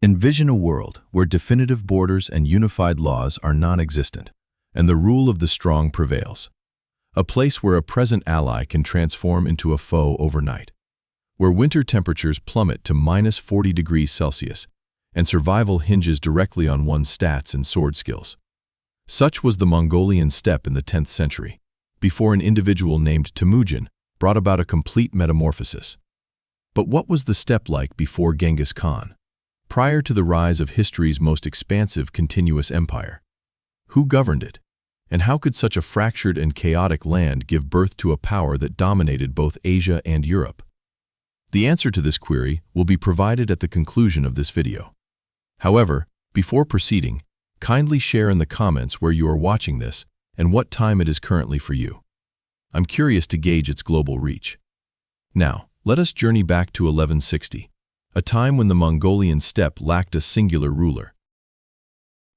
Envision a world where definitive borders and unified laws are non-existent, and the rule of the strong prevails. A place where a present ally can transform into a foe overnight. Where winter temperatures plummet to -40 degrees Celsius, and survival hinges directly on one's stats and sword skills. Such was the Mongolian steppe in the 10th century, before an individual named Temujin brought about a complete metamorphosis. But what was the steppe like before Genghis Khan, prior to the rise of history's most expansive continuous empire? Who governed it? And how could such a fractured and chaotic land give birth to a power that dominated both Asia and Europe? The answer to this query will be provided at the conclusion of this video. However, before proceeding, kindly share in the comments where you are watching this and what time it is currently for you. I'm curious to gauge its global reach. Now, let us journey back to 1160, a time when the Mongolian steppe lacked a singular ruler.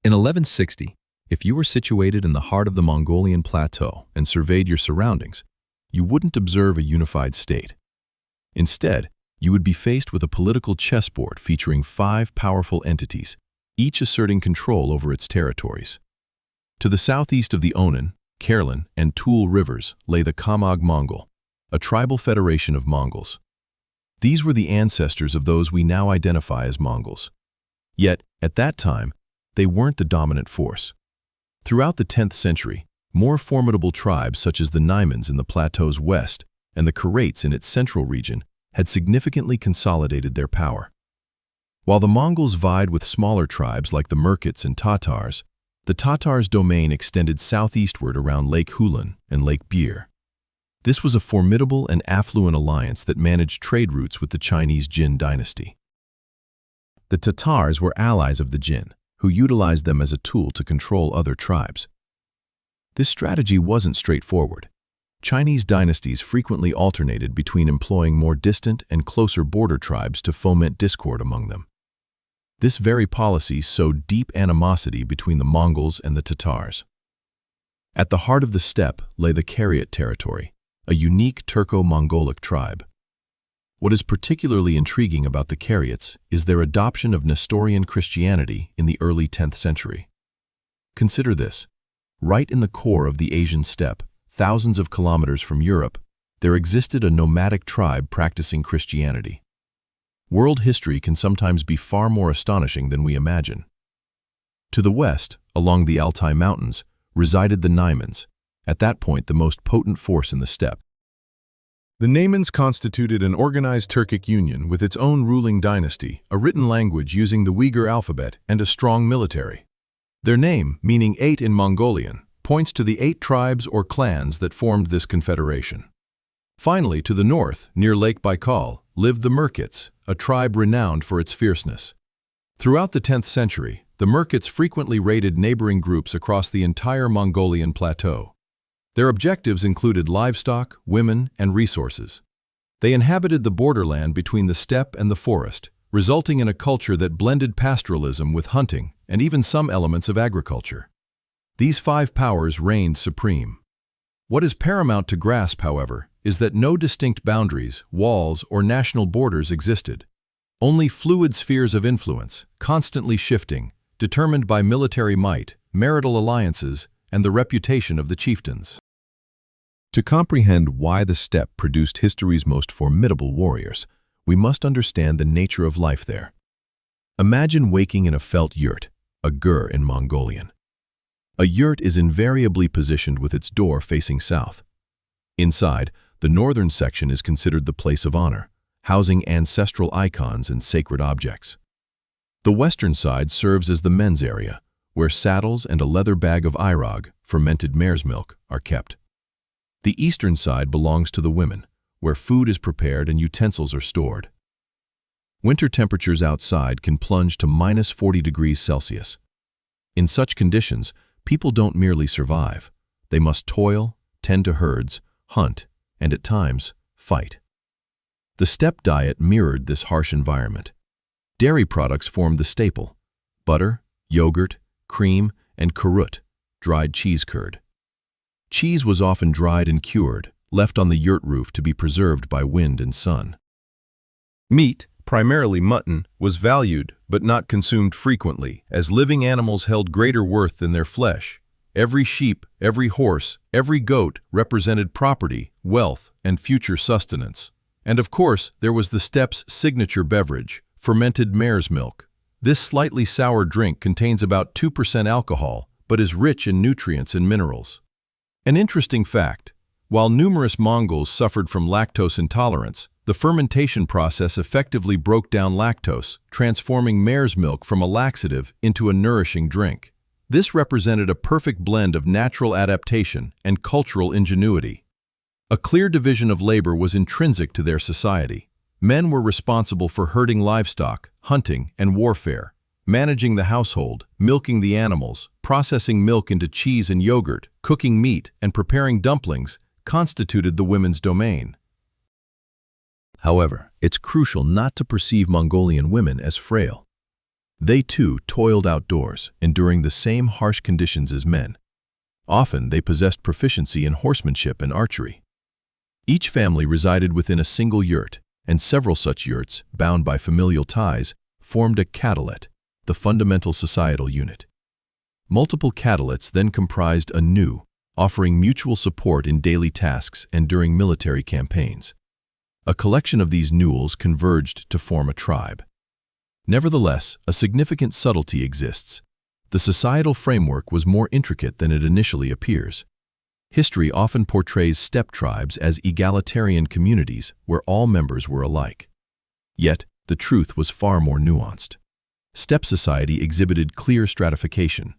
In 1160, if you were situated in the heart of the Mongolian plateau and surveyed your surroundings, you wouldn't observe a unified state. Instead, you would be faced with a political chessboard featuring 5 powerful entities, each asserting control over its territories. To the southeast of the Onan, Kherlen, and Toul rivers lay the Kamag Mongol, a tribal federation of Mongols. These were the ancestors of those we now identify as Mongols. Yet, at that time, they weren't the dominant force. Throughout the 10th century, more formidable tribes such as the Naimans in the plateau's west and the Karaits in its central region had significantly consolidated their power. While the Mongols vied with smaller tribes like the Merkits and Tatars, the Tatars' domain extended southeastward around Lake Hulan and Lake Bir. This was a formidable and affluent alliance that managed trade routes with the Chinese Jin dynasty. The Tatars were allies of the Jin, who utilized them as a tool to control other tribes. This strategy wasn't straightforward. Chinese dynasties frequently alternated between employing more distant and closer border tribes to foment discord among them. This very policy sowed deep animosity between the Mongols and the Tatars. At the heart of the steppe lay the Kariot territory, a unique Turco-Mongolic tribe. What is particularly intriguing about the Kariots is their adoption of Nestorian Christianity in the early 10th century. Consider this. Right in the core of the Asian steppe, thousands of kilometers from Europe, there existed a nomadic tribe practicing Christianity. World history can sometimes be far more astonishing than we imagine. To the west, along the Altai Mountains, resided the Naimans, at that point the most potent force in the steppe. The Naimans constituted an organized Turkic union with its own ruling dynasty, a written language using the Uyghur alphabet, and a strong military. Their name, meaning 8 in Mongolian, points to the 8 tribes or clans that formed this confederation. Finally, to the north, near Lake Baikal, lived the Merkits, a tribe renowned for its fierceness. Throughout the 10th century, the Merkits frequently raided neighboring groups across the entire Mongolian plateau. Their objectives included livestock, women, and resources. They inhabited the borderland between the steppe and the forest, resulting in a culture that blended pastoralism with hunting and even some elements of agriculture. These 5 powers reigned supreme. What is paramount to grasp, however, is that no distinct boundaries, walls, or national borders existed. Only fluid spheres of influence, constantly shifting, determined by military might, marital alliances, and the reputation of the chieftains. To comprehend why the steppe produced history's most formidable warriors, we must understand the nature of life there. Imagine waking in a felt yurt, a gur in Mongolian. A yurt is invariably positioned with its door facing south. Inside, the northern section is considered the place of honor, housing ancestral icons and sacred objects. The western side serves as the men's area, where saddles and a leather bag of irog, fermented mare's milk, are kept. The eastern side belongs to the women, where food is prepared and utensils are stored. Winter temperatures outside can plunge to -40 degrees Celsius. In such conditions, people don't merely survive. They must toil, tend to herds, hunt, and at times, fight. The steppe diet mirrored this harsh environment. Dairy products formed the staple: butter, yogurt, cream, and kurut, dried cheese curd. Cheese was often dried and cured, left on the yurt roof to be preserved by wind and sun. Meat, primarily mutton, was valued but not consumed frequently, as living animals held greater worth than their flesh. Every sheep, every horse, every goat represented property, wealth, and future sustenance. And of course, there was the steppe's signature beverage, fermented mare's milk. This slightly sour drink contains about 2% alcohol, but is rich in nutrients and minerals. An interesting fact: while numerous Mongols suffered from lactose intolerance, the fermentation process effectively broke down lactose, transforming mare's milk from a laxative into a nourishing drink. This represented a perfect blend of natural adaptation and cultural ingenuity. A clear division of labor was intrinsic to their society. Men were responsible for herding livestock, hunting, and warfare, managing the household, milking the animals, processing milk into cheese and yogurt, cooking meat, and preparing dumplings constituted the women's domain. However, it's crucial not to perceive Mongolian women as frail. They too toiled outdoors, enduring the same harsh conditions as men. Often they possessed proficiency in horsemanship and archery. Each family resided within a single yurt, and several such yurts, bound by familial ties, formed a catelet, the fundamental societal unit. Multiple catelets then comprised a nu, offering mutual support in daily tasks and during military campaigns. A collection of these nules converged to form a tribe. Nevertheless, a significant subtlety exists. The societal framework was more intricate than it initially appears. History often portrays steppe tribes as egalitarian communities where all members were alike. Yet, the truth was far more nuanced. Steppe society exhibited clear stratification.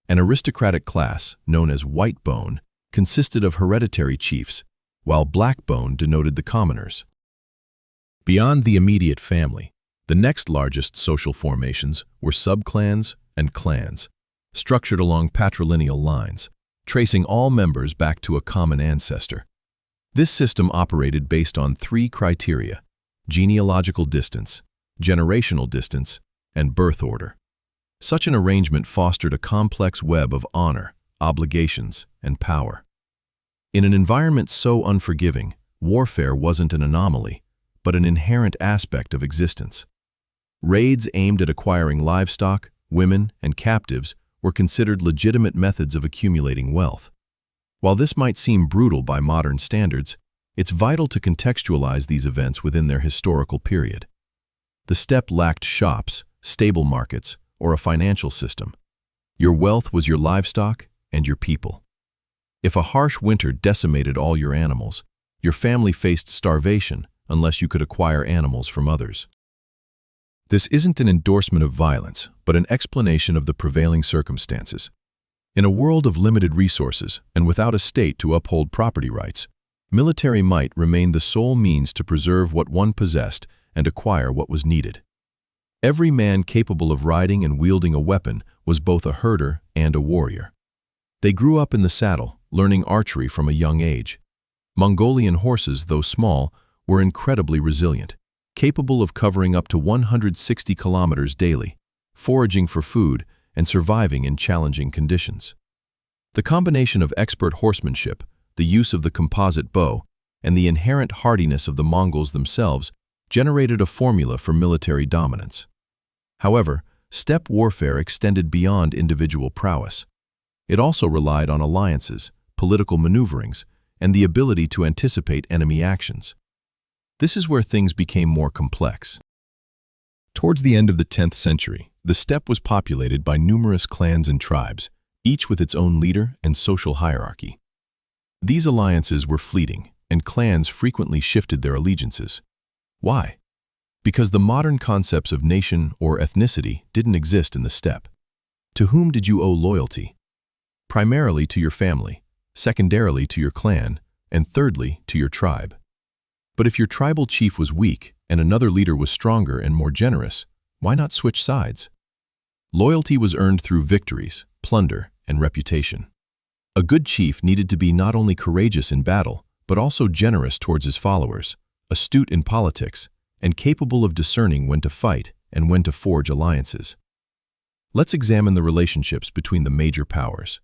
An aristocratic class, known as white bone, consisted of hereditary chiefs, while black bone denoted the commoners. Beyond the immediate family, the next largest social formations were subclans and clans, structured along patrilineal lines, tracing all members back to a common ancestor. This system operated based on three criteria: genealogical distance, generational distance, and birth order. Such an arrangement fostered a complex web of honor, obligations, and power. In an environment so unforgiving, warfare wasn't an anomaly, but an inherent aspect of existence. Raids aimed at acquiring livestock, women, and captives were considered legitimate methods of accumulating wealth. While this might seem brutal by modern standards, it's vital to contextualize these events within their historical period. The steppe lacked shops, stable markets, or a financial system. Your wealth was your livestock and your people. If a harsh winter decimated all your animals, your family faced starvation unless you could acquire animals from others. This isn't an endorsement of violence, but an explanation of the prevailing circumstances. In a world of limited resources and without a state to uphold property rights, military might remained the sole means to preserve what one possessed and acquire what was needed. Every man capable of riding and wielding a weapon was both a herder and a warrior. They grew up in the saddle, learning archery from a young age. Mongolian horses, though small, were incredibly resilient, capable of covering up to 160 kilometers daily, foraging for food, and surviving in challenging conditions. The combination of expert horsemanship, the use of the composite bow, and the inherent hardiness of the Mongols themselves generated a formula for military dominance. However, steppe warfare extended beyond individual prowess. It also relied on alliances, political maneuverings, and the ability to anticipate enemy actions. This is where things became more complex. Towards the end of the 10th century, the steppe was populated by numerous clans and tribes, each with its own leader and social hierarchy. These alliances were fleeting, and clans frequently shifted their allegiances. Why? Because the modern concepts of nation or ethnicity didn't exist in the steppe. To whom did you owe loyalty? Primarily to your family, secondarily to your clan, and thirdly to your tribe. But if your tribal chief was weak and another leader was stronger and more generous, why not switch sides? Loyalty was earned through victories, plunder, and reputation. A good chief needed to be not only courageous in battle, but also generous towards his followers, astute in politics, and capable of discerning when to fight and when to forge alliances. Let's examine the relationships between the major powers.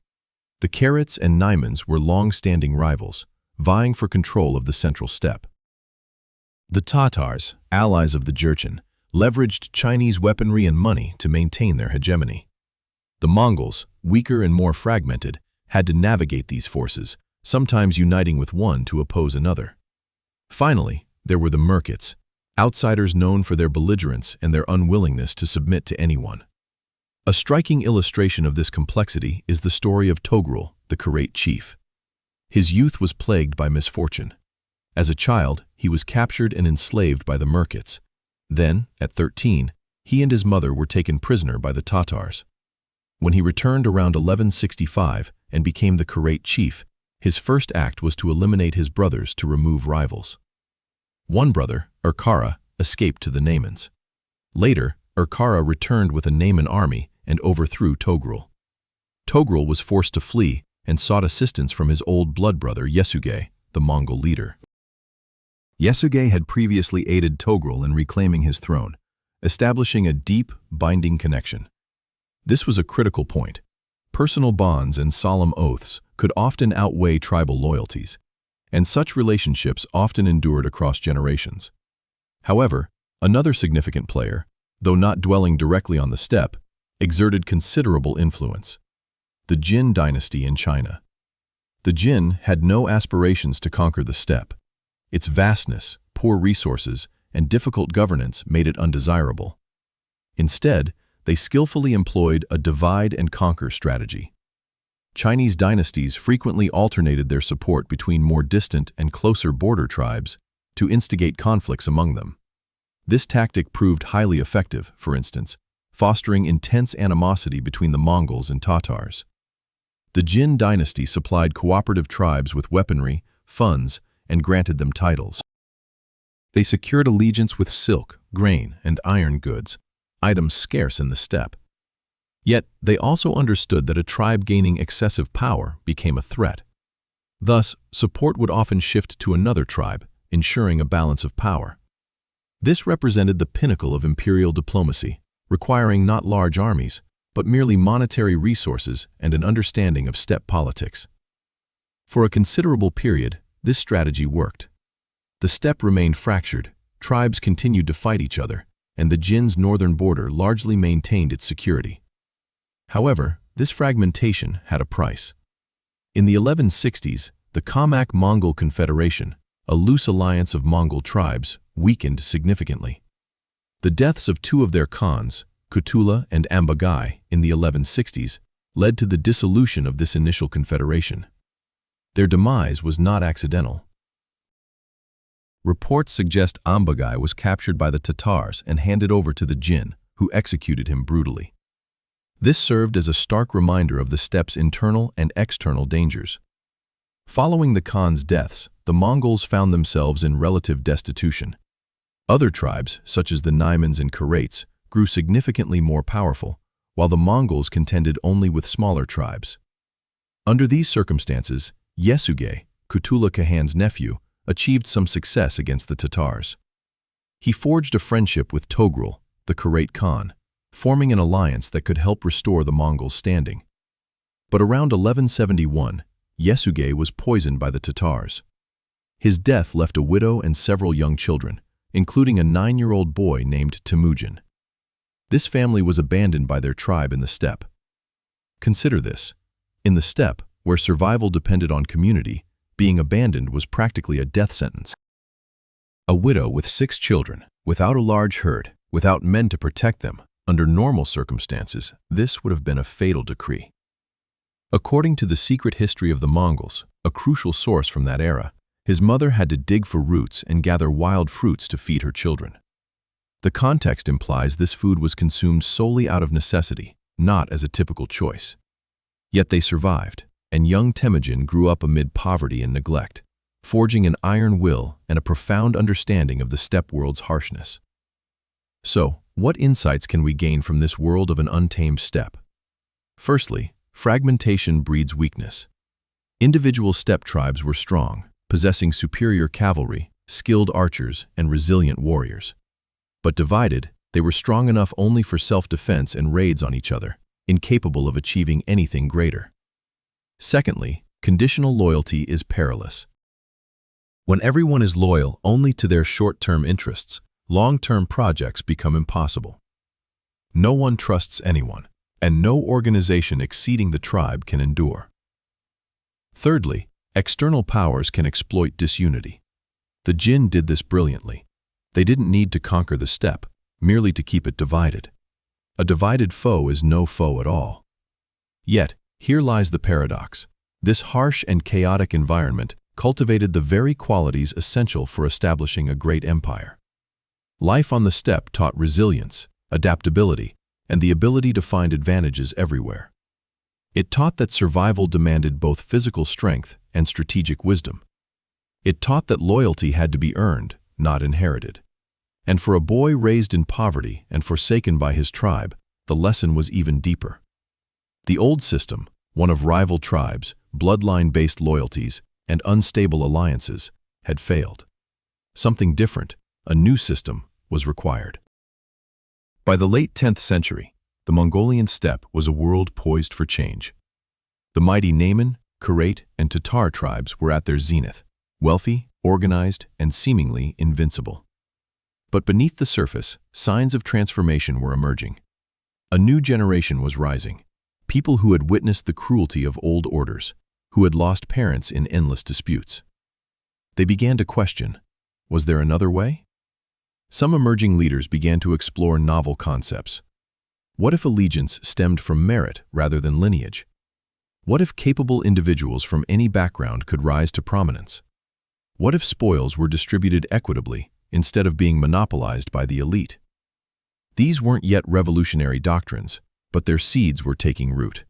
The Carats and Naimans were long-standing rivals, vying for control of the central steppe. The Tatars, allies of the Jurchen, leveraged Chinese weaponry and money to maintain their hegemony. The Mongols, weaker and more fragmented, had to navigate these forces, sometimes uniting with one to oppose another. Finally, there were the Merkits, outsiders known for their belligerence and their unwillingness to submit to anyone. A striking illustration of this complexity is the story of Togrul, the Karait chief. His youth was plagued by misfortune. As a child, he was captured and enslaved by the Merkits. Then, at 13, he and his mother were taken prisoner by the Tatars. When he returned around 1165 and became the Karait chief, his first act was to eliminate his brothers to remove rivals. One brother, Urkara, escaped to the Naimans. Later, Urkara returned with a Naiman army and overthrew Togrul. Togrul was forced to flee and sought assistance from his old blood brother Yesuge, the Mongol leader. Yesuge had previously aided Togrul in reclaiming his throne, establishing a deep, binding connection. This was a critical point. Personal bonds and solemn oaths could often outweigh tribal loyalties, and such relationships often endured across generations. However, another significant player, though not dwelling directly on the steppe, exerted considerable influence: the Jin dynasty in China. The Jin had no aspirations to conquer the steppe. Its vastness, poor resources, and difficult governance made it undesirable. Instead, they skillfully employed a divide-and-conquer strategy. Chinese dynasties frequently alternated their support between more distant and closer border tribes to instigate conflicts among them. This tactic proved highly effective, for instance, fostering intense animosity between the Mongols and Tatars. The Jin dynasty supplied cooperative tribes with weaponry, funds, and granted them titles. They secured allegiance with silk, grain, and iron goods, items scarce in the steppe. Yet, they also understood that a tribe gaining excessive power became a threat. Thus, support would often shift to another tribe, ensuring a balance of power. This represented the pinnacle of imperial diplomacy, requiring not large armies, but merely monetary resources and an understanding of steppe politics. For a considerable period, this strategy worked. The steppe remained fractured, tribes continued to fight each other, and the Jin's northern border largely maintained its security. However, this fragmentation had a price. In the 1160s, the Kamak-Mongol Confederation, a loose alliance of Mongol tribes, weakened significantly. The deaths of two of their khans, Kutula and Ambagai, in the 1160s, led to the dissolution of this initial confederation. Their demise was not accidental. Reports suggest Ambagai was captured by the Tatars and handed over to the Jin, who executed him brutally. This served as a stark reminder of the steppe's internal and external dangers. Following the Khan's deaths, the Mongols found themselves in relative destitution. Other tribes, such as the Naimans and Karaits, grew significantly more powerful, while the Mongols contended only with smaller tribes. Under these circumstances, Yesuge, Kutula Khan's nephew, achieved some success against the Tatars. He forged a friendship with Togrul, the Karait Khan, forming an alliance that could help restore the Mongols' standing. But around 1171, Yesuge was poisoned by the Tatars. His death left a widow and several young children, including a 9-year-old boy named Temujin. This family was abandoned by their tribe in the steppe. Consider this. In the steppe, where survival depended on community, being abandoned was practically a death sentence. A widow with 6 children, without a large herd, without men to protect them, under normal circumstances, this would have been a fatal decree. According to the secret history of the Mongols, a crucial source from that era, his mother had to dig for roots and gather wild fruits to feed her children. The context implies this food was consumed solely out of necessity, not as a typical choice. Yet they survived, and young Temujin grew up amid poverty and neglect, forging an iron will and a profound understanding of the steppe world's harshness. So, what insights can we gain from this world of an untamed steppe? Firstly, fragmentation breeds weakness. Individual steppe tribes were strong, possessing superior cavalry, skilled archers, and resilient warriors. But divided, they were strong enough only for self-defense and raids on each other, incapable of achieving anything greater. Secondly, conditional loyalty is perilous. When everyone is loyal only to their short-term interests, long-term projects become impossible. No one trusts anyone, and no organization exceeding the tribe can endure. Thirdly, external powers can exploit disunity. The Jin did this brilliantly. They didn't need to conquer the steppe, merely to keep it divided. A divided foe is no foe at all. Yet, here lies the paradox. This harsh and chaotic environment cultivated the very qualities essential for establishing a great empire. Life on the steppe taught resilience, adaptability, and the ability to find advantages everywhere. It taught that survival demanded both physical strength and strategic wisdom. It taught that loyalty had to be earned, not inherited. And for a boy raised in poverty and forsaken by his tribe, the lesson was even deeper. The old system, one of rival tribes, bloodline-based loyalties, and unstable alliances, had failed. Something different, a new system, was required. By the late 10th century, the Mongolian steppe was a world poised for change. The mighty Nayman, Karaite, and Tatar tribes were at their zenith, wealthy, organized, and seemingly invincible. But beneath the surface, signs of transformation were emerging. A new generation was rising, people who had witnessed the cruelty of old orders, who had lost parents in endless disputes. They began to question, was there another way? Some emerging leaders began to explore novel concepts. What if allegiance stemmed from merit rather than lineage? What if capable individuals from any background could rise to prominence? What if spoils were distributed equitably instead of being monopolized by the elite? These weren't yet revolutionary doctrines, but their seeds were taking root.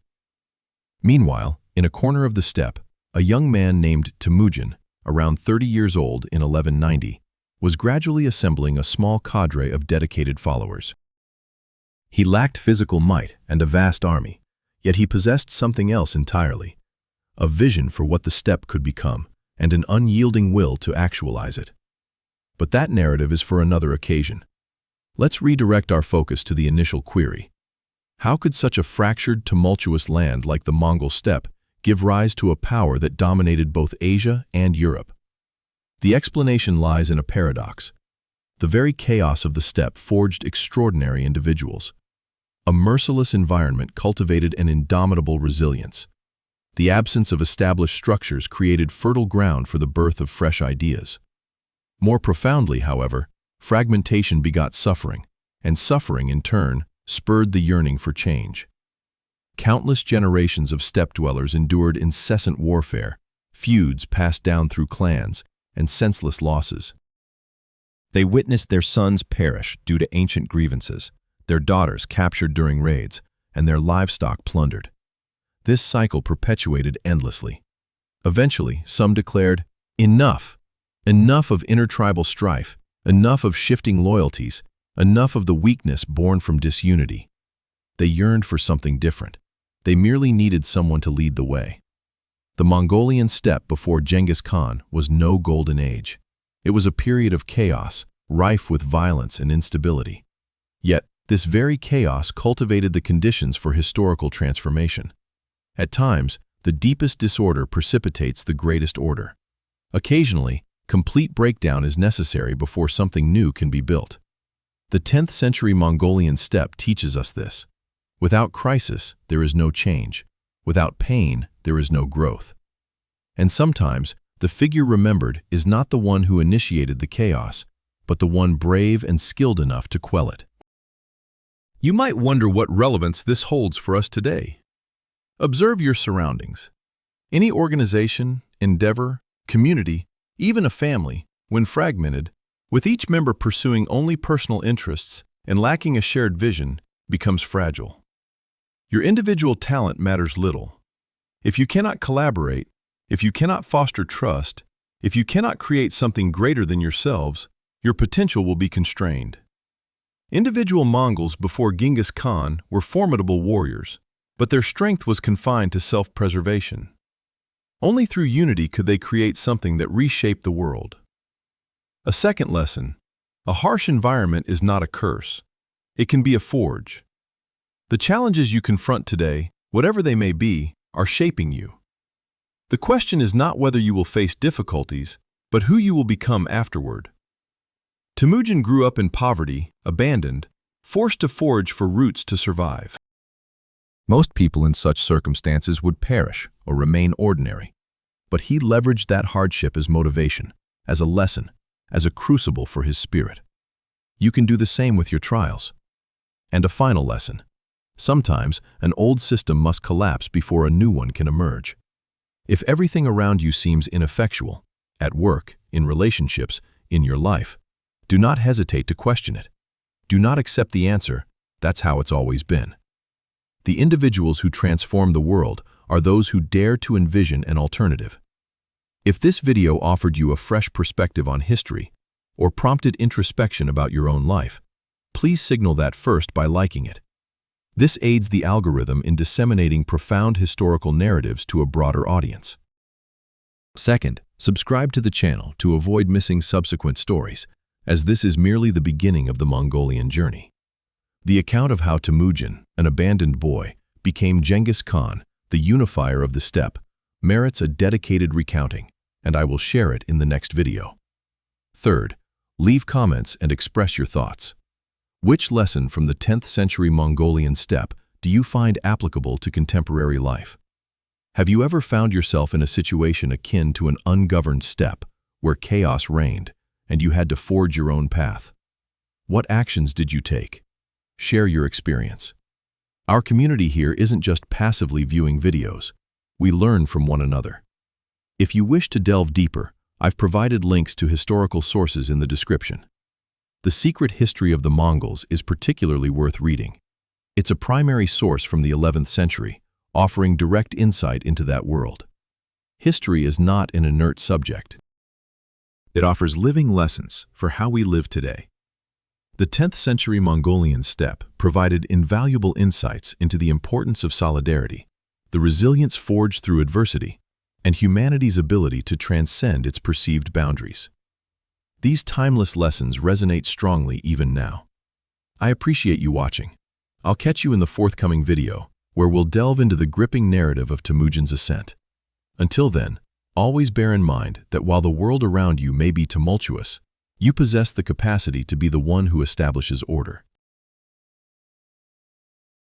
Meanwhile, in a corner of the steppe, a young man named Temujin, around 30 years old in 1190, was gradually assembling a small cadre of dedicated followers. He lacked physical might and a vast army, yet he possessed something else entirely, a vision for what the steppe could become and an unyielding will to actualize it. But that narrative is for another occasion. Let's redirect our focus to the initial query. How could such a fractured, tumultuous land like the Mongol steppe give rise to a power that dominated both Asia and Europe? The explanation lies in a paradox. The very chaos of the steppe forged extraordinary individuals. A merciless environment cultivated an indomitable resilience. The absence of established structures created fertile ground for the birth of fresh ideas. More profoundly, however, fragmentation begot suffering, and suffering, in turn, spurred the yearning for change. Countless generations of steppe dwellers endured incessant warfare, feuds passed down through clans, and senseless losses. They witnessed their sons perish due to ancient grievances, their daughters captured during raids, and their livestock plundered. This cycle perpetuated endlessly. Eventually, some declared, "Enough! Enough of intertribal strife, enough of shifting loyalties, enough of the weakness born from disunity." They yearned for something different. They merely needed someone to lead the way. The Mongolian steppe before Genghis Khan was no golden age. It was a period of chaos, rife with violence and instability. Yet, this very chaos cultivated the conditions for historical transformation. At times, the deepest disorder precipitates the greatest order. Occasionally, complete breakdown is necessary before something new can be built. The 10th century Mongolian steppe teaches us this. Without crisis, there is no change. Without pain, there is no growth. And sometimes, the figure remembered is not the one who initiated the chaos, but the one brave and skilled enough to quell it. You might wonder what relevance this holds for us today. Observe your surroundings. Any organization, endeavor, community, even a family, when fragmented, with each member pursuing only personal interests and lacking a shared vision, becomes fragile. Your individual talent matters little. If you cannot collaborate, if you cannot foster trust, if you cannot create something greater than yourselves, your potential will be constrained. Individual Mongols before Genghis Khan were formidable warriors, but their strength was confined to self-preservation. Only through unity could they create something that reshaped the world. A second lesson: a harsh environment is not a curse. It can be a forge. The challenges you confront today, whatever they may be, are shaping you. The question is not whether you will face difficulties, but who you will become afterward. Temujin grew up in poverty, abandoned, forced to forage for roots to survive. Most people in such circumstances would perish or remain ordinary, but he leveraged that hardship as motivation, as a lesson, as a crucible for his spirit. You can do the same with your trials. And a final lesson. Sometimes an old system must collapse before a new one can emerge. If everything around you seems ineffectual, at work, in relationships, in your life, do not hesitate to question it. Do not accept the answer, that's how it's always been. The individuals who transform the world are those who dare to envision an alternative. If this video offered you a fresh perspective on history, or prompted introspection about your own life, please signal that first by liking it. This aids the algorithm in disseminating profound historical narratives to a broader audience. Second, subscribe to the channel to avoid missing subsequent stories, as this is merely the beginning of the Mongolian journey. The account of how Temujin, an abandoned boy, became Genghis Khan, the unifier of the steppe, merits a dedicated recounting, and I will share it in the next video. Third, leave comments and express your thoughts. Which lesson from the 10th century Mongolian steppe do you find applicable to contemporary life? Have you ever found yourself in a situation akin to an ungoverned steppe, where chaos reigned, and you had to forge your own path? What actions did you take? Share your experience. Our community here isn't just passively viewing videos. We learn from one another. If you wish to delve deeper, I've provided links to historical sources in the description. The Secret History of the Mongols is particularly worth reading. It's a primary source from the 11th century, offering direct insight into that world. History is not an inert subject. It offers living lessons for how we live today. The 10th century Mongolian steppe provided invaluable insights into the importance of solidarity, the resilience forged through adversity, and humanity's ability to transcend its perceived boundaries. These timeless lessons resonate strongly even now. I appreciate you watching. I'll catch you in the forthcoming video, where we'll delve into the gripping narrative of Temujin's ascent. Until then, always bear in mind that while the world around you may be tumultuous, you possess the capacity to be the one who establishes order.